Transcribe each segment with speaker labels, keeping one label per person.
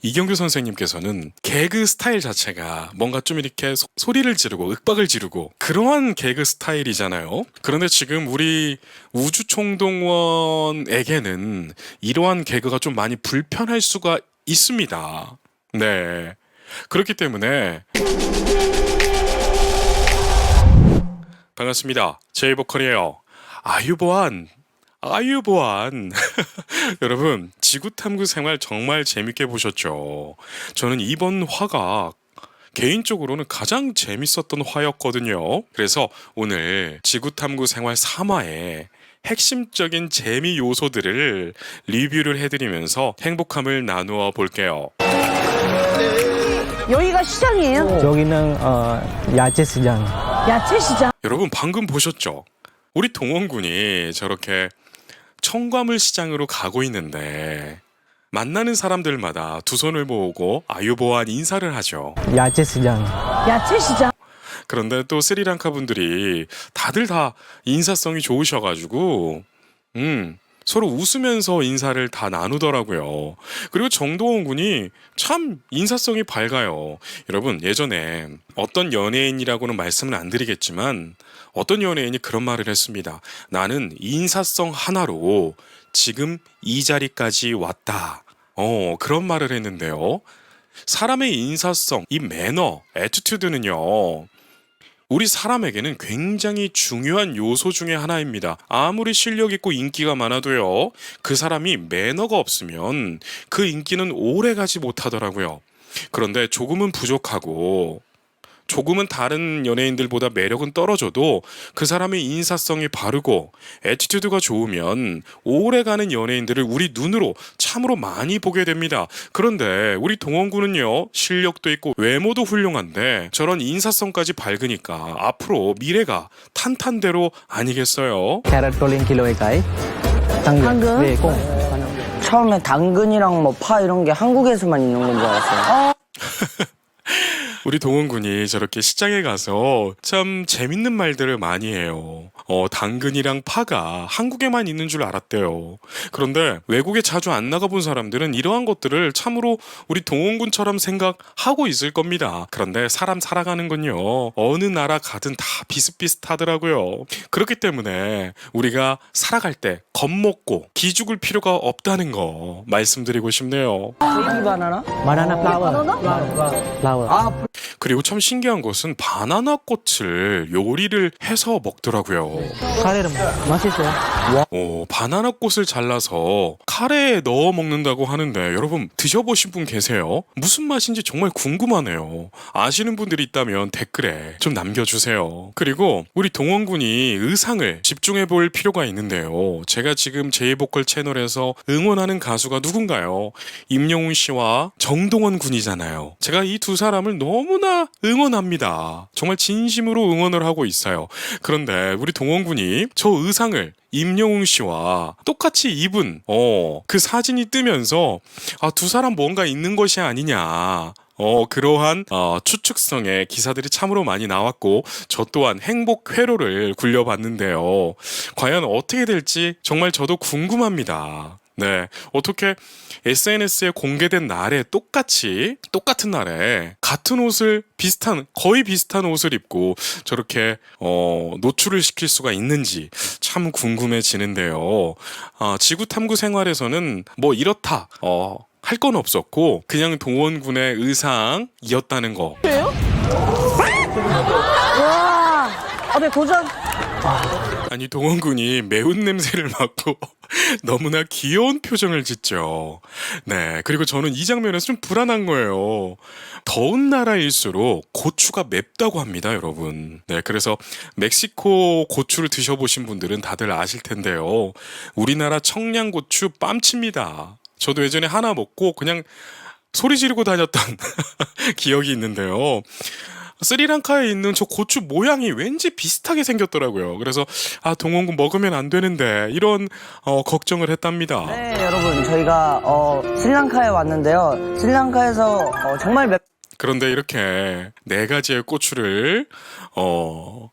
Speaker 1: 이경규 선생님께서는 개그 스타일 자체가 뭔가 좀 이렇게 소리를 지르고 윽박을 지르고 그러한 개그 스타일이잖아요. 그런데 지금 우리 우주총동원에게는 이러한 개그가 좀 많이 불편할 수가 있습니다. 네. 그렇기 때문에 반갑습니다. 제이보컬이에요. 아유보안. 여러분, 지구탐구 생활 정말 재밌게 보셨죠? 저는 이번 화가 개인적으로는 가장 재밌었던 화였거든요. 그래서 오늘 지구탐구 생활 3화의 핵심적인 재미 요소들을 리뷰를 해드리면서 행복함을 나누어 볼게요.
Speaker 2: 여기가 시장이에요?
Speaker 3: 여기는 야채 시장.
Speaker 2: 야채 시장?
Speaker 1: 여러분 방금 보셨죠? 우리 동원군이 저렇게 청과물 시장으로 가고 있는데 만나는 사람들마다 두 손을 모으고 아유보안 인사를 하죠.
Speaker 3: 야채 시장.
Speaker 2: 야채 시장?
Speaker 1: 그런데 또 스리랑카 분들이 다들 다 인사성이 좋으셔가지고 서로 웃으면서 인사를 다 나누더라고요. 그리고 정동원 군이 참 인사성이 밝아요. 여러분 예전에 어떤 연예인이라고는 말씀을 안 드리겠지만 어떤 연예인이 그런 말을 했습니다. 나는 인사성 하나로 지금 이 자리까지 왔다. 그런 말을 했는데요. 사람의 인사성, 이 매너, 애티튜드는요. 우리 사람에게는 굉장히 중요한 요소 중에 하나입니다. 아무리 실력 있고 인기가 많아도요. 그 사람이 매너가 없으면 그 인기는 오래 가지 못하더라고요. 그런데 조금은 부족하고 조금은 다른 연예인들보다 매력은 떨어져도 그 사람의 인사성이 바르고 애티튜드가 좋으면 오래가는 연예인들을 우리 눈으로 참으로 많이 보게 됩니다. 그런데 우리 동원군은요. 실력도 있고 외모도 훌륭한데 저런 인사성까지 밝으니까 앞으로 미래가 탄탄대로 아니겠어요?
Speaker 3: 캐럿 돌린 킬로에 가이.
Speaker 2: 당근?
Speaker 3: 네, 꼭.
Speaker 4: 처음에 당근이랑 뭐 파 이런 게 한국에서만 있는 건 줄 알았어요.
Speaker 1: 우리 동원군이 저렇게 시장에 가서 참 재밌는 말들을 많이 해요. 당근이랑 파가 한국에만 있는 줄 알았대요. 그런데 외국에 자주 안 나가본 사람들은 이러한 것들을 참으로 우리 동원군처럼 생각하고 있을 겁니다. 그런데 사람 살아가는 건요. 어느 나라 가든 다 비슷비슷하더라고요. 그렇기 때문에 우리가 살아갈 때 겁먹고 기죽을 필요가 없다는 거 말씀드리고 싶네요.
Speaker 4: 베이비 바나나?
Speaker 3: 바나나 플라워. 플라워.
Speaker 1: 그리고 참 신기한 것은 바나나 꽃을 요리를 해서 먹더라고요.
Speaker 3: 카레는 맛있어요.
Speaker 1: 바나나 꽃을 잘라서 카레에 넣어 먹는다고 하는데 여러분 드셔보신 분 계세요? 무슨 맛인지 정말 궁금하네요. 아시는 분들이 있다면 댓글에 좀 남겨주세요. 그리고 우리 동원군이 의상을 집중해 볼 필요가 있는데요. 제가 지금 제이보컬 채널에서 응원하는 가수가 누군가요? 임영웅 씨와 정동원 군이잖아요. 제가 이 두 사람을 너무나 응원합니다. 정말 진심으로 응원을 하고 있어요. 그런데 우리 동원 군이 저 의상을 임영웅 씨와 똑같이 입은 그 사진이 뜨면서 두 사람 뭔가 있는 것이 아니냐. 그러한 추측성의 기사들이 참으로 많이 나왔고 저 또한 행복 회로를 굴려봤는데요. 과연 어떻게 될지 정말 저도 궁금합니다. 네, 어떻게 SNS에 공개된 날에 똑같은 날에 같은 옷을 거의 비슷한 옷을 입고 저렇게 노출을 시킬 수가 있는지 참 궁금해지는데요. 지구 탐구 생활에서는 뭐 이렇다 할 건 없었고 그냥 동원군의 의상이었다는 거.
Speaker 2: 그래요? 와, 네, 도전.
Speaker 1: 아니 동원군이 매운 냄새를 맡고 너무나 귀여운 표정을 짓죠. 네, 그리고 저는 이 장면에서 좀 불안한 거예요. 더운 나라일수록 고추가 맵다고 합니다, 여러분. 네, 그래서 멕시코 고추를 드셔보신 분들은 다들 아실 텐데요. 우리나라 청양고추 뺨칩니다. 저도 예전에 하나 먹고 그냥 소리 지르고 다녔던 기억이 있는데요. 스리랑카에 있는 저 고추 모양이 왠지 비슷하게 생겼더라고요. 그래서 동원군 먹으면 안 되는데 이런 걱정을 했답니다.
Speaker 4: 네, 여러분 저희가 스리랑카에 왔는데요. 스리랑카에서 정말
Speaker 1: 그런데 이렇게 4가지의 고추를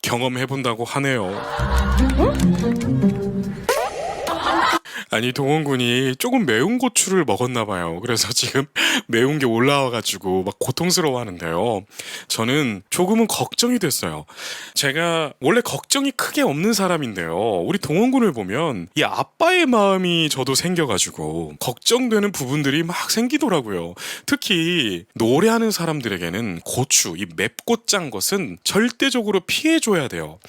Speaker 1: 경험해 본다고 하네요. 아니 동원군이 조금 매운 고추를 먹었나 봐요. 그래서 지금 매운 게 올라와가지고 막 고통스러워하는데요. 저는 조금은 걱정이 됐어요. 제가 원래 걱정이 크게 없는 사람인데요. 우리 동원군을 보면 이 아빠의 마음이 저도 생겨가지고 걱정되는 부분들이 막 생기더라고요. 특히 노래하는 사람들에게는 고추, 이 맵고 짠 것은 절대적으로 피해줘야 돼요.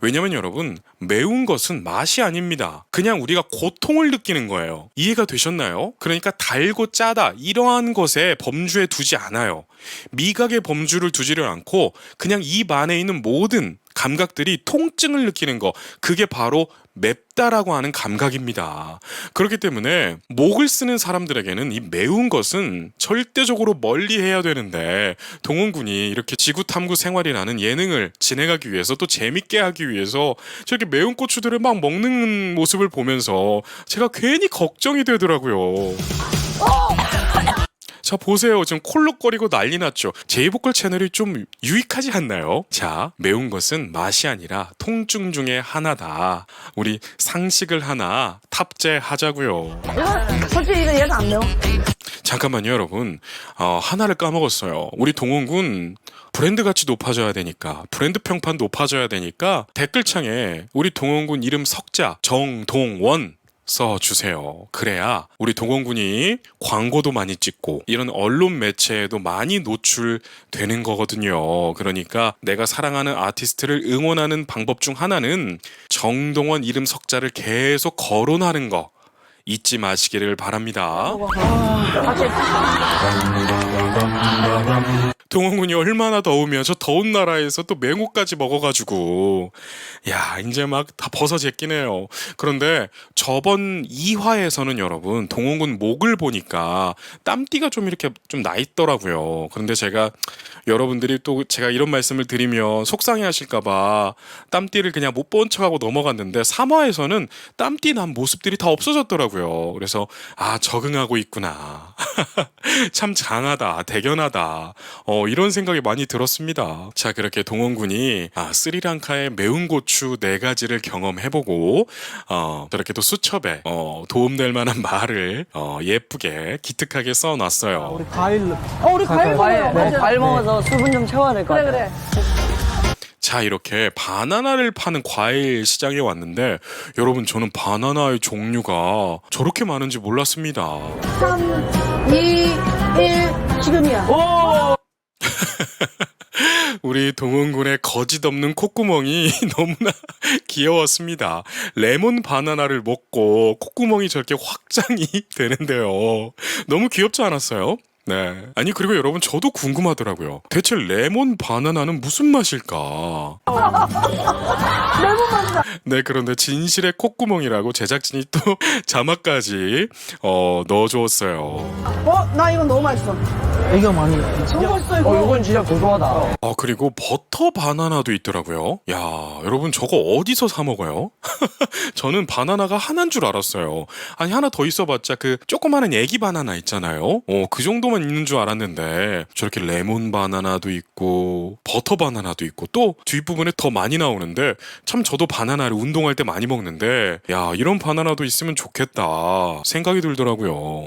Speaker 1: 왜냐면 여러분, 매운 것은 맛이 아닙니다. 그냥 우리가 고통을 느끼는 거예요. 이해가 되셨나요? 그러니까 달고 짜다 이러한 것에 범주에 두지 않아요. 미각의 범주를 두지를 않고 그냥 입 안에 있는 모든 감각들이 통증을 느끼는 거, 그게 바로 맵다라고 하는 감각입니다. 그렇기 때문에 목을 쓰는 사람들에게는 이 매운 것은 절대적으로 멀리 해야 되는데, 동원군이 이렇게 지구탐구 생활이라는 예능을 진행하기 위해서 또 재밌게 하기 위해서 저렇게 매운 고추들을 막 먹는 모습을 보면서 제가 괜히 걱정이 되더라고요. 자, 보세요. 지금 콜록거리고 난리 났죠. 제이보컬 채널이 좀 유익하지 않나요? 자, 매운 것은 맛이 아니라 통증 중에 하나다. 우리 상식을 하나 탑재하자고요.
Speaker 2: 이거 솔직히 이거 얘가 안 매워.
Speaker 1: 잠깐만요, 여러분. 하나를 까먹었어요. 우리 동원군 브랜드 가치 높아져야 되니까, 브랜드 평판 높아져야 되니까 댓글창에 우리 동원군 이름 석자 정동원 써주세요. 그래야 우리 동원군이 광고도 많이 찍고 이런 언론 매체에도 많이 노출되는 거거든요. 그러니까 내가 사랑하는 아티스트를 응원하는 방법 중 하나는 정동원 이름 석자를 계속 거론하는 거 잊지 마시기를 바랍니다. 동원군이 얼마나 더우면 저 더운 나라에서 또 맹호까지 먹어가지고 야, 이제 막 다 벗어 제끼네요. 그런데 저번 2화에서는 여러분 동원군 목을 보니까 땀띠가 좀 이렇게 좀 나 있더라고요. 그런데 제가 여러분들이 또 제가 이런 말씀을 드리면 속상해 하실까봐 땀띠를 그냥 못 본 척하고 넘어갔는데 3화에서는 땀띠 난 모습들이 다 없어졌더라고요. 그래서 아, 적응하고 있구나. 참 장하다, 대견하다. 이런 생각이 많이 들었습니다. 자, 그렇게 동원군이 스리랑카의 매운 고추 4가지를 경험해보고 저렇게 또 수첩에 도움될 만한 말을 예쁘게 기특하게 써놨어요.
Speaker 3: 우리 과일.
Speaker 2: 우리 과일 먹어요. 맞아.
Speaker 4: 과일 먹어서 수분 좀 채워야 될 것
Speaker 2: 그래,
Speaker 4: 같아요.
Speaker 2: 그래.
Speaker 1: 자, 이렇게 바나나를 파는 과일 시장에 왔는데 여러분, 저는 바나나의 종류가 저렇게 많은지 몰랐습니다.
Speaker 2: 3, 2, 1, 지금이야.
Speaker 1: 우리 동원군의 거짓 없는 콧구멍이 너무나 귀여웠습니다. 레몬 바나나를 먹고 콧구멍이 저렇게 확장이 되는데요. 너무 귀엽지 않았어요? 네. 아니, 그리고 여러분, 저도 궁금하더라고요. 대체 레몬 바나나는 무슨 맛일까?
Speaker 2: 레몬 맛이다.
Speaker 1: 네, 그런데 진실의 콧구멍이라고 제작진이 또 자막까지 넣어주었어요.
Speaker 2: 나 이건 너무 맛있어.
Speaker 3: 이거 많이.
Speaker 2: 너무 맛있어, 이거.
Speaker 4: 이건 진짜 고소하다.
Speaker 1: 그리고 버터 바나나도 있더라고요. 야, 여러분, 저거 어디서 사 먹어요? 저는 바나나가 하나인 줄 알았어요. 아니, 하나 더 있어봤자 그 조그마한 애기 바나나 있잖아요. 그 정도만 있는 줄 알았는데 저렇게 레몬 바나나도 있고 버터 바나나도 있고 또 뒷부분에 더 많이 나오는데, 참 저도 바나나를 운동할 때 많이 먹는데 야, 이런 바나나도 있으면 좋겠다 생각이 들더라고요.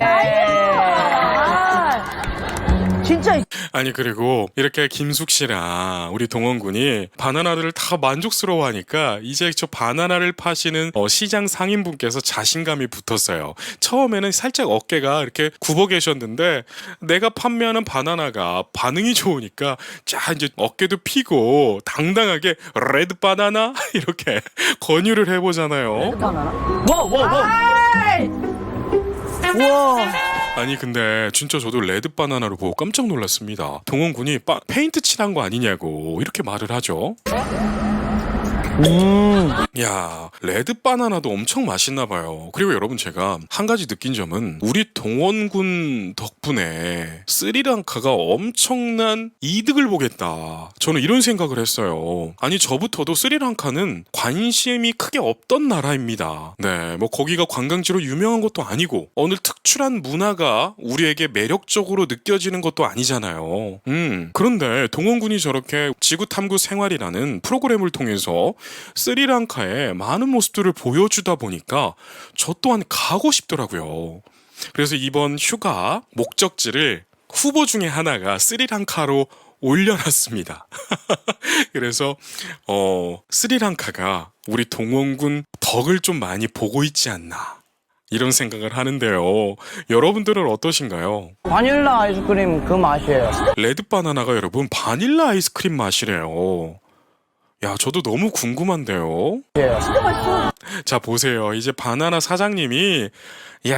Speaker 2: 진짜.
Speaker 1: 아니, 그리고 이렇게 김숙 씨랑 우리 동원군이 바나나를 다 만족스러워하니까 이제 저 바나나를 파시는 시장 상인분께서 자신감이 붙었어요. 처음에는 살짝 어깨가 이렇게 굽어 계셨는데 내가 판매하는 바나나가 반응이 좋으니까 자, 이제 어깨도 피고 당당하게 레드 바나나 이렇게 권유를 해보잖아요.
Speaker 2: 우와.
Speaker 1: 아니, 근데 진짜 저도 레드 바나나를 보고 깜짝 놀랐습니다. 동원군이 페인트 칠한 거 아니냐고 이렇게 말을 하죠. 야, 레드 바나나도 엄청 맛있나 봐요. 그리고 여러분, 제가 한 가지 느낀 점은 우리 동원군 덕분에 스리랑카가 엄청난 이득을 보겠다. 저는 이런 생각을 했어요. 아니, 저부터도 스리랑카는 관심이 크게 없던 나라입니다. 네, 뭐 거기가 관광지로 유명한 것도 아니고 어느 특출한 문화가 우리에게 매력적으로 느껴지는 것도 아니잖아요. 그런데 동원군이 저렇게 지구탐구 생활이라는 프로그램을 통해서 스리랑카의 많은 모습들을 보여주다 보니까 저 또한 가고 싶더라고요. 그래서 이번 휴가 목적지를 후보 중에 하나가 스리랑카로 올려놨습니다. 그래서 스리랑카가 우리 동원군 덕을 좀 많이 보고 있지 않나 이런 생각을 하는데요. 여러분들은 어떠신가요?
Speaker 4: 바닐라 아이스크림 그 맛이에요.
Speaker 1: 레드 바나나가 여러분 바닐라 아이스크림 맛이래요. 야, 저도 너무 궁금한데요.
Speaker 2: 진짜 맛있어.
Speaker 1: 자, 보세요. 이제 바나나 사장님이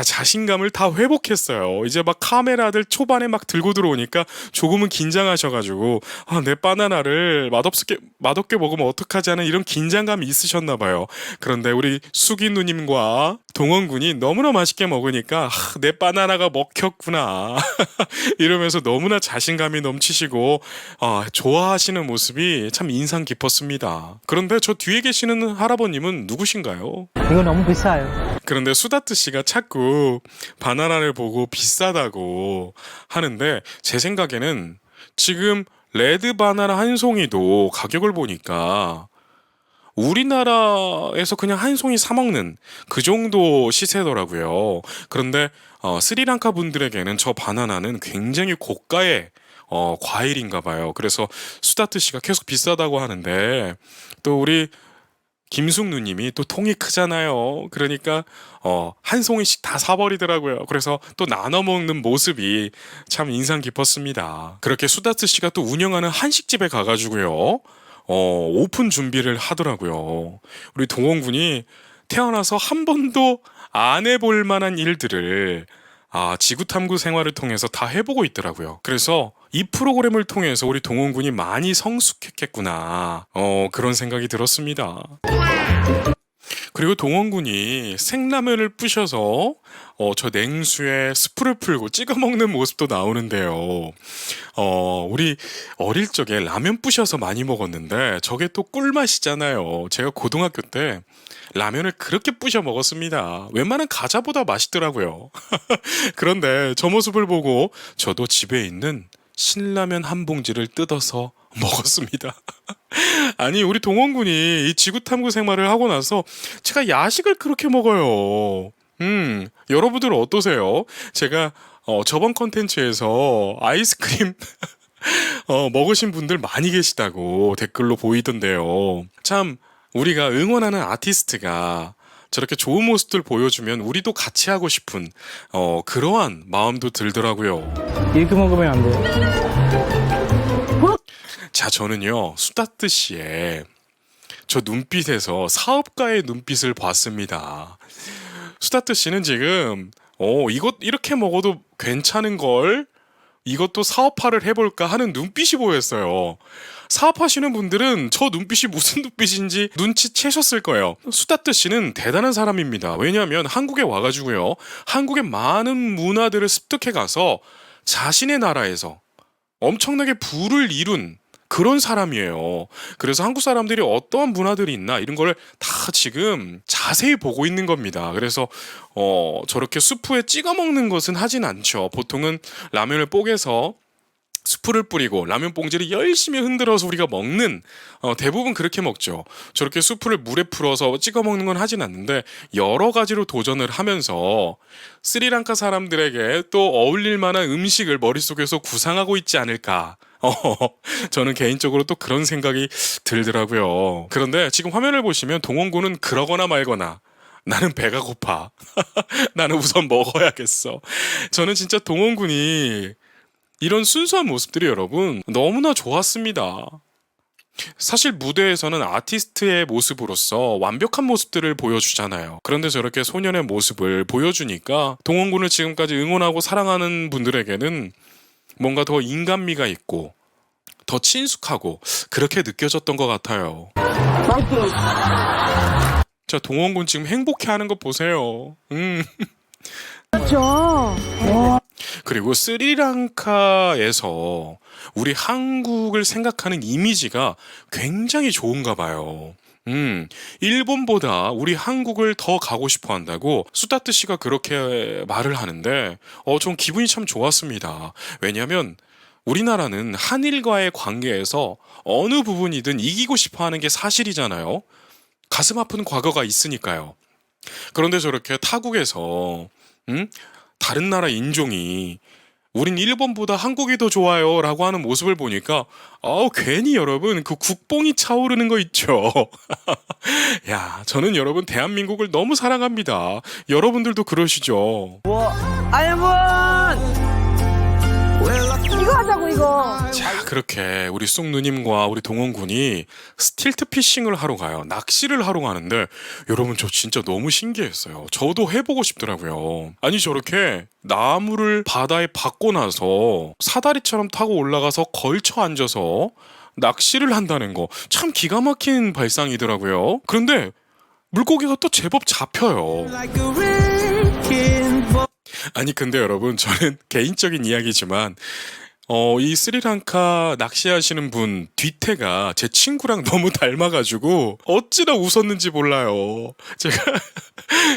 Speaker 1: 자신감을 다 회복했어요. 이제 막 카메라들 초반에 막 들고 들어오니까 조금은 긴장하셔가지고 내 바나나를 맛없게 먹으면 어떡하지 하는 이런 긴장감이 있으셨나 봐요. 그런데 우리 수기 누님과 동원군이 너무나 맛있게 먹으니까 내 바나나가 먹혔구나 이러면서 너무나 자신감이 넘치시고 좋아하시는 모습이 참 인상 깊었습니다. 그런데 저 뒤에 계시는 할아버님은 누구신가요?
Speaker 3: 이거 너무 비싸요.
Speaker 1: 그런데 수다트 씨가 자꾸 바나나를 보고 비싸다고 하는데 제 생각에는 지금 레드 바나나 한 송이도 가격을 보니까 우리나라에서 그냥 한 송이 사 먹는 그 정도 시세더라고요. 그런데 스리랑카 분들에게는 저 바나나는 굉장히 고가의 과일인가 봐요. 그래서 수다트 씨가 계속 비싸다고 하는데 또 우리 김숙 누님이 또 통이 크잖아요. 그러니까 한 송이씩 다 사버리더라고요. 그래서 또 나눠 먹는 모습이 참 인상 깊었습니다. 그렇게 수다트 씨가 또 운영하는 한식집에 가가지고요. 오픈 준비를 하더라고요. 우리 동원군이 태어나서 한 번도 안 해볼 만한 일들을 지구탐구 생활을 통해서 다 해보고 있더라고요. 그래서 이 프로그램을 통해서 우리 동원군이 많이 성숙했겠구나. 그런 생각이 들었습니다. 그리고 동원군이 생라면을 부셔서 저 냉수에 스프를 풀고 찍어 먹는 모습도 나오는데요. 우리 어릴 적에 라면 부셔서 많이 먹었는데 저게 또 꿀맛이잖아요. 제가 고등학교 때 라면을 그렇게 부셔 먹었습니다. 웬만한 과자보다 맛있더라고요. 그런데 저 모습을 보고 저도 집에 있는 신라면 한 봉지를 뜯어서 먹었습니다. 아니, 우리 동원군이 이 지구탐구 생활을 하고 나서 제가 야식을 그렇게 먹어요. 여러분들은 어떠세요? 제가 저번 컨텐츠에서 아이스크림 먹으신 분들 많이 계시다고 댓글로 보이던데요. 참 우리가 응원하는 아티스트가 저렇게 좋은 모습들 보여주면 우리도 같이 하고 싶은 그러한 마음도 들더라고요.
Speaker 3: 이렇게 먹으면 안 돼요.
Speaker 1: 자, 저는요 수다트 씨의 저 눈빛에서 사업가의 눈빛을 봤습니다. 수다트 씨는 지금 이것 이렇게 먹어도 괜찮은 걸 이것도 사업화를 해볼까 하는 눈빛이 보였어요. 사업하시는 분들은 저 눈빛이 무슨 눈빛인지 눈치채셨을 거예요. 수다트 씨는 대단한 사람입니다. 왜냐하면 한국에 와가지고요, 한국의 많은 문화들을 습득해 가서 자신의 나라에서 엄청나게 부를 이룬 그런 사람이에요. 그래서 한국 사람들이 어떠한 문화들이 있나 이런 걸 다 지금 자세히 보고 있는 겁니다. 그래서 저렇게 수프에 찍어 먹는 것은 하진 않죠. 보통은 라면을 뽀개서 스프를 뿌리고 라면 봉지를 열심히 흔들어서 우리가 먹는 대부분 그렇게 먹죠. 저렇게 수프를 물에 풀어서 찍어 먹는 건 하진 않는데 여러 가지로 도전을 하면서 스리랑카 사람들에게 또 어울릴 만한 음식을 머릿속에서 구상하고 있지 않을까. 저는 개인적으로 또 그런 생각이 들더라고요. 그런데 지금 화면을 보시면 동원군은 그러거나 말거나 나는 배가 고파. 나는 우선 먹어야겠어. 저는 진짜 동원군이 이런 순수한 모습들이 여러분 너무나 좋았습니다. 사실 무대에서는 아티스트의 모습으로서 완벽한 모습들을 보여주잖아요. 그런데 저렇게 소년의 모습을 보여주니까 동원군을 지금까지 응원하고 사랑하는 분들에게는 뭔가 더 인간미가 있고 더 친숙하고 그렇게 느껴졌던 것 같아요. 자, 동원군 지금 행복해하는 거 보세요.
Speaker 2: 그렇죠.
Speaker 1: 그리고 스리랑카에서 우리 한국을 생각하는 이미지가 굉장히 좋은가 봐요. 일본보다 우리 한국을 더 가고 싶어 한다고 수다트 씨가 그렇게 말을 하는데 좀 기분이 참 좋았습니다. 왜냐하면 우리나라는 한일과의 관계에서 어느 부분이든 이기고 싶어 하는 게 사실이잖아요. 가슴 아픈 과거가 있으니까요. 그런데 저렇게 타국에서 다른 나라 인종이 우린 일본보다 한국이 더 좋아요 라고 하는 모습을 보니까 괜히 여러분 그 국뽕이 차오르는 거 있죠. 야, 저는 여러분 대한민국을 너무 사랑합니다. 여러분들도 그러시죠.
Speaker 2: 이거 하자고, 이거.
Speaker 1: 자, 그렇게 우리 쑥 누님과 우리 동원 군이 스틸트 피싱을 하러 가요. 낚시를 하러 가는데 여러분 저 진짜 너무 신기했어요. 저도 해보고 싶더라고요. 아니 저렇게 나무를 바다에 박고 나서 사다리처럼 타고 올라가서 걸쳐 앉아서 낚시를 한다는 거 참 기가 막힌 발상이더라고요. 그런데 물고기가 또 제법 잡혀요. 아니 근데 여러분 저는 개인적인 이야기지만 이 스리랑카 낚시하시는 분 뒤태가 제 친구랑 너무 닮아가지고 어찌나 웃었는지 몰라요. 제가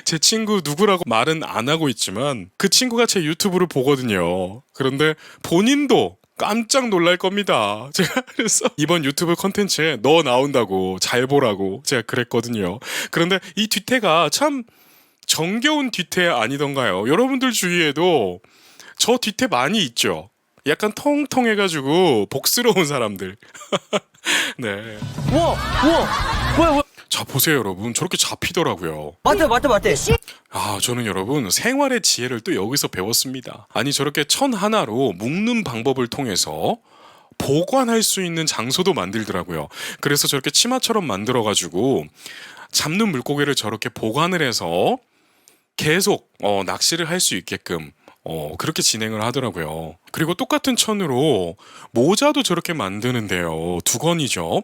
Speaker 1: 제 친구 누구라고 말은 안 하고 있지만 그 친구가 제 유튜브를 보거든요. 그런데 본인도 깜짝 놀랄 겁니다. 제가 그래서 이번 유튜브 컨텐츠에 너 나온다고 잘 보라고 제가 그랬거든요. 그런데 이 뒤태가 참 정겨운 뒤태 아니던가요? 여러분들 주위에도 저 뒤태 많이 있죠? 약간 통통해가지고 복스러운 사람들. 네.
Speaker 2: 뭐야.
Speaker 1: 자, 보세요, 여러분. 저렇게 잡히더라고요.
Speaker 2: 맞대.
Speaker 1: 저는 여러분 생활의 지혜를 또 여기서 배웠습니다. 아니, 저렇게 천 하나로 묶는 방법을 통해서 보관할 수 있는 장소도 만들더라고요. 그래서 저렇게 치마처럼 만들어가지고 잡는 물고기를 저렇게 보관을 해서 계속 낚시를 할 수 있게끔 그렇게 진행을 하더라고요. 그리고 똑같은 천으로 모자도 저렇게 만드는데요. 두건이죠.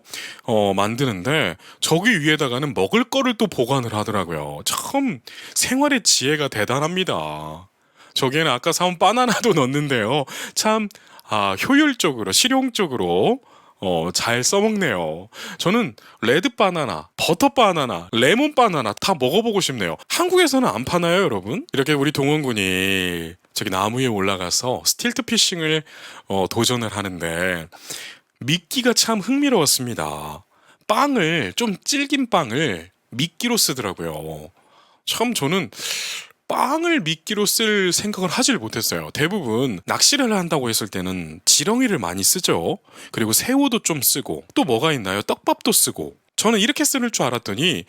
Speaker 1: 만드는데 저기 위에다가는 먹을 거를 또 보관을 하더라고요. 참 생활의 지혜가 대단합니다. 저기에는 아까 사온 바나나도 넣었는데요. 참 효율적으로 실용적으로 잘 써먹네요. 저는 레드 바나나, 버터 바나나, 레몬 바나나 다 먹어보고 싶네요. 한국에서는 안 파나요, 여러분? 이렇게 우리 동원 군이 저기 나무 위에 올라가서 스틸트 피싱을 도전을 하는데 미끼가 참 흥미로웠습니다. 빵을 좀 질긴 빵을 미끼로 쓰더라고요. 참 저는 빵을 미끼로 쓸 생각을 하질 못했어요. 대부분 낚시를 한다고 했을 때는 지렁이를 많이 쓰죠. 그리고 새우도 좀 쓰고 또 뭐가 있나요? 떡밥도 쓰고. 저는 이렇게 쓸 줄 알았더니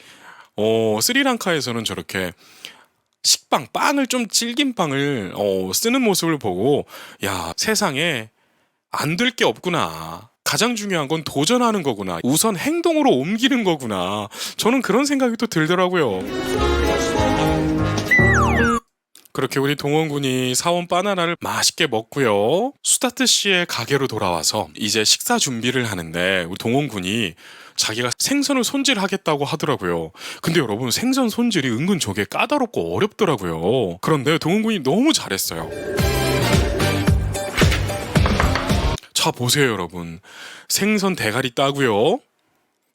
Speaker 1: 스리랑카에서는 저렇게 식빵, 빵을 좀 질긴 빵을 쓰는 모습을 보고 야, 세상에 안 될 게 없구나. 가장 중요한 건 도전하는 거구나. 우선 행동으로 옮기는 거구나. 저는 그런 생각이 또 들더라고요. 그렇게 우리 동원 군이 사온 바나나를 맛있게 먹고요. 수다트 씨의 가게로 돌아와서 이제 식사 준비를 하는데 우리 동원 군이 자기가 생선을 손질하겠다고 하더라고요. 근데 여러분 생선 손질이 은근 저게 까다롭고 어렵더라고요. 그런데 동원 군이 너무 잘했어요. 자, 보세요 여러분. 생선 대가리 따고요.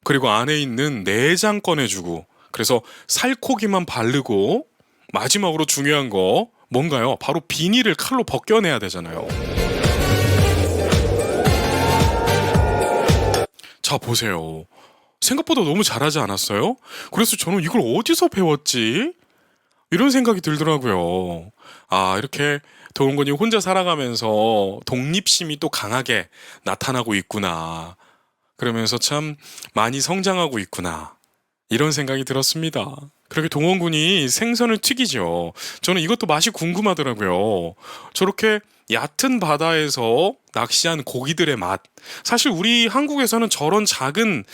Speaker 1: 그리고 안에 있는 내장 꺼내주고 그래서 살코기만 바르고 마지막으로 중요한 거 뭔가요? 바로 비닐을 칼로 벗겨내야 되잖아요. 자, 보세요. 생각보다 너무 잘하지 않았어요? 그래서 저는 이걸 어디서 배웠지? 이런 생각이 들더라고요. 이렇게 동원군이 혼자 살아가면서 독립심이 또 강하게 나타나고 있구나. 그러면서 참 많이 성장하고 있구나. 이런 생각이 들었습니다. 그렇게 동원군이 생선을 튀기죠. 저는 이것도 맛이 궁금하더라고요. 저렇게 얕은 바다에서 낚시한 고기들의 맛. 사실 우리 한국에서는 저런 작은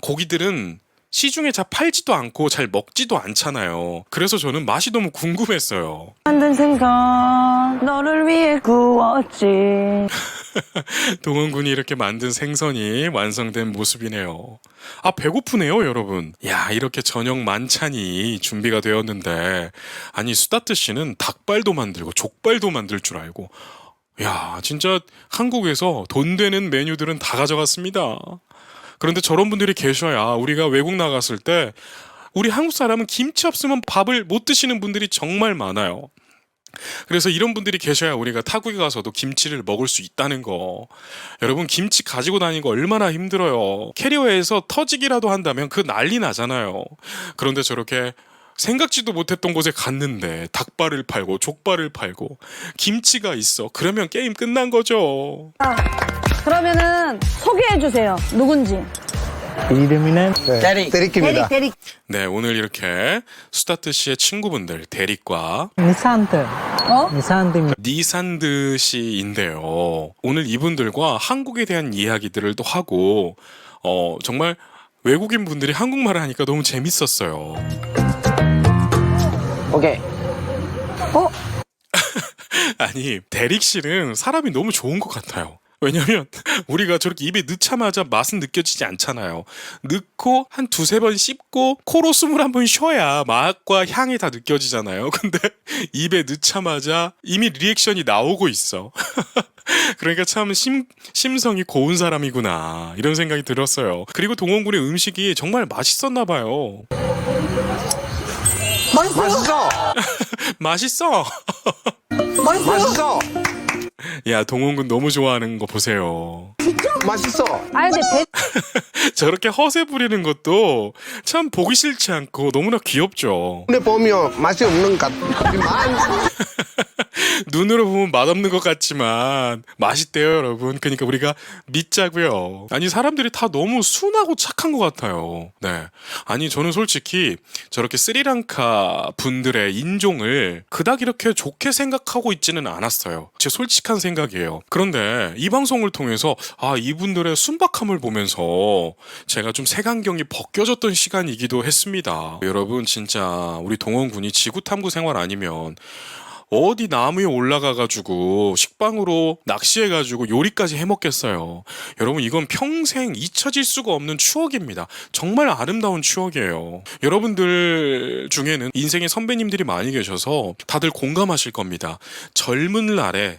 Speaker 1: 고기들은 시중에 잘 팔지도 않고 잘 먹지도 않잖아요. 그래서 저는 맛이 너무 궁금했어요.
Speaker 4: 만든 생선 너를 위해 구웠지.
Speaker 1: 동원군이 이렇게 만든 생선이 완성된 모습이네요. 배고프네요, 여러분. 야, 이렇게 저녁 만찬이 준비가 되었는데 아니 수다트 씨는 닭발도 만들고 족발도 만들 줄 알고 야, 진짜 한국에서 돈 되는 메뉴들은 다 가져갔습니다. 그런데 저런 분들이 계셔야 우리가 외국 나갔을 때 우리 한국 사람은 김치 없으면 밥을 못 드시는 분들이 정말 많아요. 그래서 이런 분들이 계셔야 우리가 타국에 가서도 김치를 먹을 수 있다는 거. 여러분 김치 가지고 다니는 거 얼마나 힘들어요. 캐리어에서 터지기라도 한다면 그 난리 나잖아요. 그런데 저렇게 생각지도 못했던 곳에 갔는데 닭발을 팔고 족발을 팔고 김치가 있어. 그러면 게임 끝난 거죠.
Speaker 2: 그러면은 소개해주세요. 누군지.
Speaker 3: 이름은
Speaker 5: 대리입니다.
Speaker 2: 대릭.
Speaker 1: 네, 오늘 이렇게 수다트 씨의 친구분들 대릭과
Speaker 3: 니산트.
Speaker 2: 어?
Speaker 3: 니산트.
Speaker 1: 니산드 씨인데요. 오늘 이분들과 한국에 대한 이야기들을 또 하고 정말 외국인 분들이 한국말을 하니까 너무 재밌었어요.
Speaker 4: 오케이.
Speaker 1: 아니 데릭 씨는 사람이 너무 좋은 것 같아요. 왜냐면 우리가 저렇게 입에 넣자마자 맛은 느껴지지 않잖아요. 넣고 한 두세 번 씹고 코로 숨을 한번 쉬어야 맛과 향이 다 느껴지잖아요. 근데 입에 넣자마자 이미 리액션이 나오고 있어. 그러니까 참 심성이 고운 사람이구나 이런 생각이 들었어요. 그리고 동원군의 음식이 정말 맛있었나 봐요.
Speaker 5: 맛있어.
Speaker 1: 맛있어.
Speaker 5: 맛있어.
Speaker 1: 야 동원군 너무 좋아하는 거 보세요.
Speaker 5: 맛있어.
Speaker 2: 아니 근데
Speaker 1: 저렇게 허세 부리는 것도 참 보기 싫지 않고 너무나 귀엽죠.
Speaker 5: 근데 보면 맛이 없는 것 같지만
Speaker 1: 눈으로 보면 맛없는 것 같지만 맛있대요 여러분. 그러니까 우리가 믿자고요. 아니 사람들이 다 너무 순하고 착한 것 같아요. 네, 아니 저는 솔직히 저렇게 스리랑카 분들의 인종을 그닥 이렇게 좋게 생각하고 있지는 않았어요. 제 솔직한 생각이에요. 그런데 이 방송을 통해서 이분들의 순박함을 보면서 제가 좀 색안경이 벗겨졌던 시간이기도 했습니다. 여러분 진짜 우리 동원군이 지구탐구 생활 아니면 어디 나무에 올라가가지고 식빵으로 낚시해가지고 요리까지 해먹겠어요. 여러분 이건 평생 잊혀질 수가 없는 추억입니다. 정말 아름다운 추억이에요. 여러분들 중에는 인생의 선배님들이 많이 계셔서 다들 공감하실 겁니다. 젊은 날에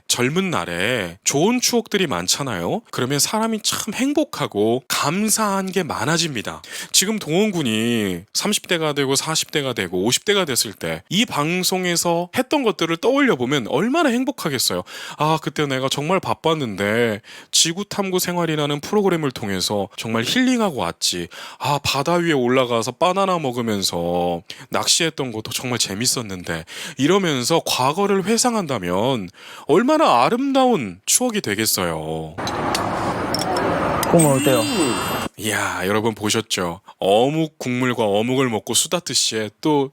Speaker 1: 좋은 추억들이 많잖아요. 그러면 사람이 참 행복하고 감사한 게 많아집니다. 지금 동원군이 30대가 되고 40대가 되고 50대가 됐을 때 이 방송에서 했던 것들을 떠올려 보면 얼마나 행복하겠어요. 그때 내가 정말 바빴는데 지구탐구 생활이라는 프로그램을 통해서 정말 힐링하고 왔지. 바다 위에 올라가서 바나나 먹으면서 낚시했던 것도 정말 재밌었는데, 이러면서 과거를 회상한다면 얼마나 아름다운 추억이 되겠어요.
Speaker 3: 국물 어때요?
Speaker 1: 이야, 여러분 보셨죠? 어묵 국물과 어묵을 먹고 수다트 씨의 또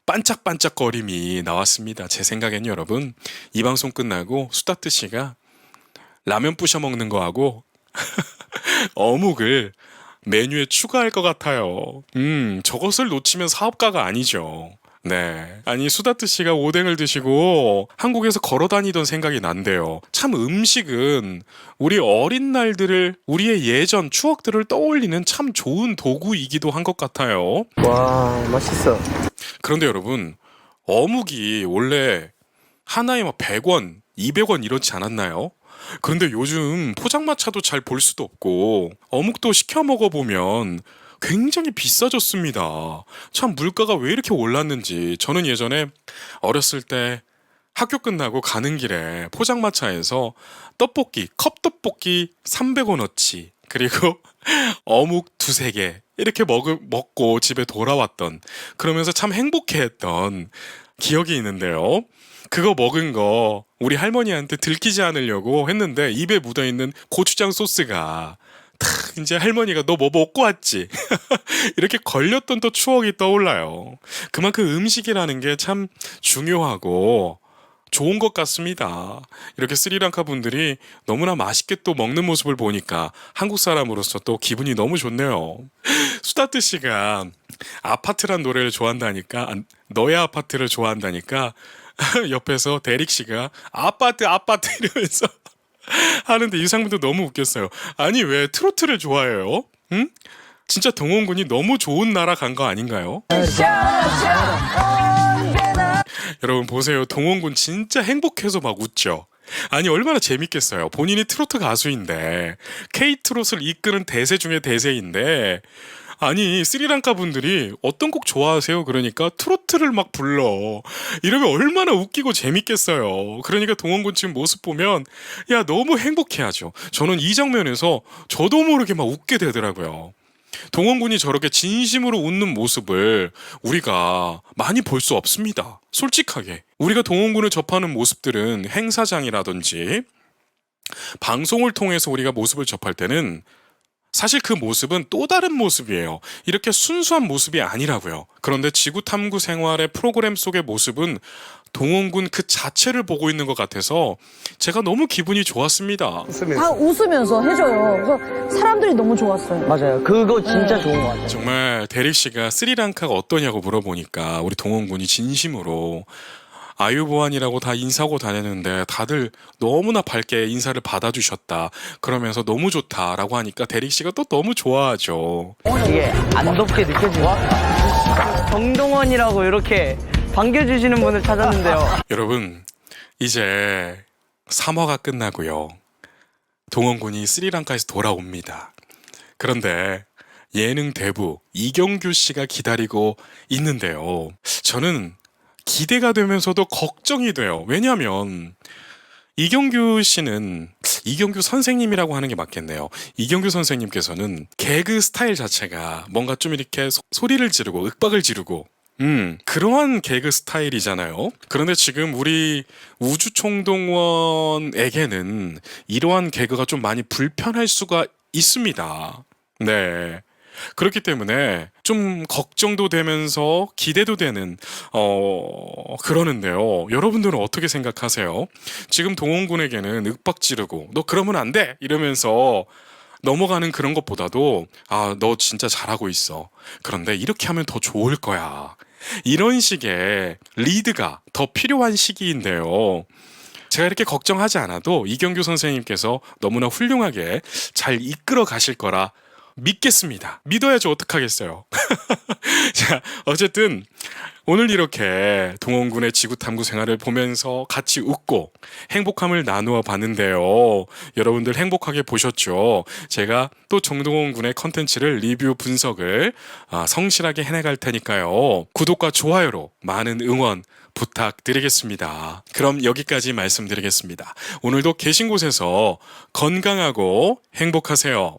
Speaker 1: 반짝반짝거림이 나왔습니다. 제 생각엔 여러분, 이 방송 끝나고 수다트 씨가 라면 부셔 먹는 거하고 어묵을 메뉴에 추가할 것 같아요. 저것을 놓치면 사업가가 아니죠. 네. 아니, 수다트 씨가 오뎅을 드시고 한국에서 걸어 다니던 생각이 난대요. 참 음식은 우리 어린 날들을, 우리의 예전 추억들을 떠올리는 참 좋은 도구이기도 한 것 같아요.
Speaker 5: 와 맛있어.
Speaker 1: 그런데 여러분, 어묵이 원래 하나에 막 100원, 200원 이렇지 않았나요? 그런데 요즘 포장마차도 잘 볼 수도 없고 어묵도 시켜 먹어보면 굉장히 비싸졌습니다. 참 물가가 왜 이렇게 올랐는지. 저는 예전에 어렸을 때 학교 끝나고 가는 길에 포장마차에서 떡볶이, 컵떡볶이 300원어치, 그리고 어묵 2-3개 이렇게 먹고 집에 돌아왔던, 그러면서 참 행복해했던 기억이 있는데요. 그거 먹은 거 우리 할머니한테 들키지 않으려고 했는데 입에 묻어있는 고추장 소스가 탁, 이제 할머니가 너 뭐 먹고 왔지? 이렇게 걸렸던 또 추억이 떠올라요. 그만큼 음식이라는 게 참 중요하고 좋은 것 같습니다. 이렇게 스리랑카 분들이 너무나 맛있게 또 먹는 모습을 보니까 한국 사람으로서 또 기분이 너무 좋네요. 수다트 씨가 아파트란 노래를 좋아한다니까, 너의 아파트를 좋아한다니까 옆에서 대릭 씨가 아파트 이러면서 하는데 이 장면도 너무 웃겼어요. 아니, 왜 트로트를 좋아해요? 응? 진짜 동원군이 너무 좋은 나라 간 거 아닌가요? 여러분 보세요. 동원군 진짜 행복해서 막 웃죠. 아니, 얼마나 재밌겠어요. 본인이 트로트 가수인데, K트롯을 이끄는 대세 중에 대세인데 아니 스리랑카 분들이 어떤 곡 좋아하세요? 그러니까 트로트를 막 불러. 이러면 얼마나 웃기고 재밌겠어요. 그러니까 동원군 지금 모습 보면 야 너무 행복해하죠. 저는 이 장면에서 저도 모르게 막 웃게 되더라고요. 동원군이 저렇게 진심으로 웃는 모습을 우리가 많이 볼 수 없습니다. 솔직하게. 우리가 동원군을 접하는 모습들은 행사장이라든지 방송을 통해서 우리가 모습을 접할 때는 사실 그 모습은 또 다른 모습이에요. 이렇게 순수한 모습이 아니라고요. 그런데 지구 탐구 생활의 프로그램 속의 모습은 동원군 그 자체를 보고 있는 것 같아서 제가 너무 기분이 좋았습니다.
Speaker 2: 다 웃으면서 해줘요. 그래서 사람들이 너무 좋았어요.
Speaker 4: 맞아요. 그거 진짜 좋은 것 같아요.
Speaker 1: 정말 대릭 씨가 스리랑카가 어떠냐고 물어보니까 우리 동원군이 진심으로 아유보안이라고 다 인사하고 다녔는데 다들 너무나 밝게 인사를 받아주셨다. 그러면서 너무 좋다라고 하니까 대릭 씨가 또 너무 좋아하죠.
Speaker 4: 이게 안 덥게 느껴지고 정동원이라고 이렇게 반겨주시는 분을 찾았는데요.
Speaker 1: 여러분 이제 3화가 끝나고요. 동원군이 스리랑카에서 돌아옵니다. 그런데 예능 대부 이경규 씨가 기다리고 있는데요. 저는 기대가 되면서도 걱정이 돼요. 왜냐하면 이경규 씨는 이경규 선생님이라고 하는 게 맞겠네요. 이경규 선생님께서는 개그 스타일 자체가 뭔가 좀 이렇게 소리를 지르고 윽박을 지르고 그러한 개그 스타일이잖아요. 그런데 지금 우리 우주총동원에게는 이러한 개그가 좀 많이 불편할 수가 있습니다. 네. 그렇기 때문에 좀 걱정도 되면서 기대도 되는 그러는데요. 여러분들은 어떻게 생각하세요? 지금 동원군에게는 윽박 지르고 너 그러면 안 돼! 이러면서 넘어가는 그런 것보다도 아, 너 진짜 잘하고 있어. 그런데 이렇게 하면 더 좋을 거야. 이런 식의 리드가 더 필요한 시기인데요. 제가 이렇게 걱정하지 않아도 이경규 선생님께서 너무나 훌륭하게 잘 이끌어 가실 거라 믿겠습니다. 믿어야지 어떡하겠어요. 자, 어쨌든 오늘 이렇게 동원군의 지구 탐구 생활을 보면서 같이 웃고 행복함을 나누어 봤는데요. 여러분들 행복하게 보셨죠? 제가 또 정동원 군의 컨텐츠를 리뷰 분석을 성실하게 해나갈 테니까요. 구독과 좋아요로 많은 응원 부탁드리겠습니다. 그럼 여기까지 말씀드리겠습니다. 오늘도 계신 곳에서 건강하고 행복하세요.